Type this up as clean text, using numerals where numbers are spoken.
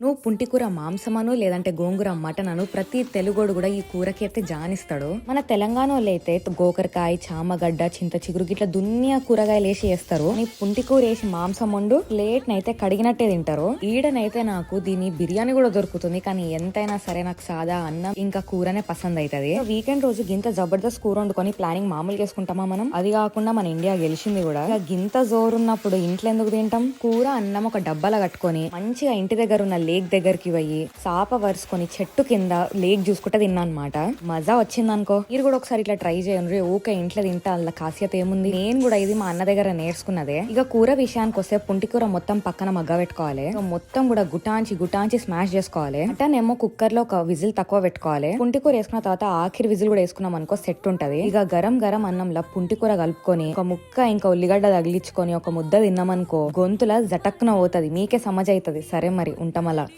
నువ్వు పుంటికూర మాంసమను లేదంటే గోంగూర మటన్ అను ప్రతి తెలుగోడు కూడా ఈ కూరకి అయితే జానిస్తాడు. మన తెలంగాణలో అయితే గోకరకాయ, చామగడ్డ, చింత చిగురు గిట్ల దున్నియా కూరగాయలు వేసి చేస్తారు. నీ పుంటికూర వేసి మాంసం వండు ప్లేట్ నైతే కడిగినట్టే తింటారు. ఈడనైతే నాకు దీని బిర్యానీ కూడా దొరుకుతుంది, కానీ ఎంతైనా సరే నాకు సాదా అన్నం ఇంకా కూరనే పసంద్ అవుతుంది. వీకెండ్ రోజు గింత జబర్దస్త్ కూర వండుకొని ప్లానింగ్ మామూలు చేసుకుంటామా మనం? అది కాకుండా మన ఇండియా గెలిచింది కూడా. గింత జోరున్నప్పుడు ఇంట్లో ఎందుకు తింటాం? కూర అన్నం ఒక డబ్బాల కట్టుకొని మంచిగా ఇంటి దగ్గర ఉన్న లేక్ దగ్గరికి పోయి సాప వరుసుకొని చెట్టు కింద లేక్ చూసుకుంటే తిన్నా అనమాట. మజా వచ్చిందనుకో. మీరు కూడా ఒకసారి ఇట్లా ట్రై చేయండి. ఊకే ఇంట్లో తింటా అలా ఖాసియత ఏముంది. నేను కూడా ఇది మా అన్న దగ్గర నేర్చుకున్నదే. ఇక కూర విషయానికి వస్తే పుంటికూర మొత్తం పక్కన మగ్గ పెట్టుకోవాలి. మొత్తం కూడా గుటాంచి స్మాష్ చేసుకోవాలి. అంటేనేమో కుక్కర్ లో ఒక విజిల్ తక్కువ పెట్టుకోవాలి. పుంటికూర వేసుకున్న తర్వాత ఆఖరి విజిల్ కూడా వేసుకున్నాం అనుకో సెట్ ఉంటది. ఇక గరం అన్నంలో పుంటికూర కలుపుకొని ఒక ముక్క ఇంకా ఉల్లిగడ్డ తగిలించుకొని ఒక ముద్ద తిన్నామనుకో గొంతుల జటక్కున పోతుంది. మీకే సమజ్ అవుతుంది. సరే మరి ఉంటాం అలా.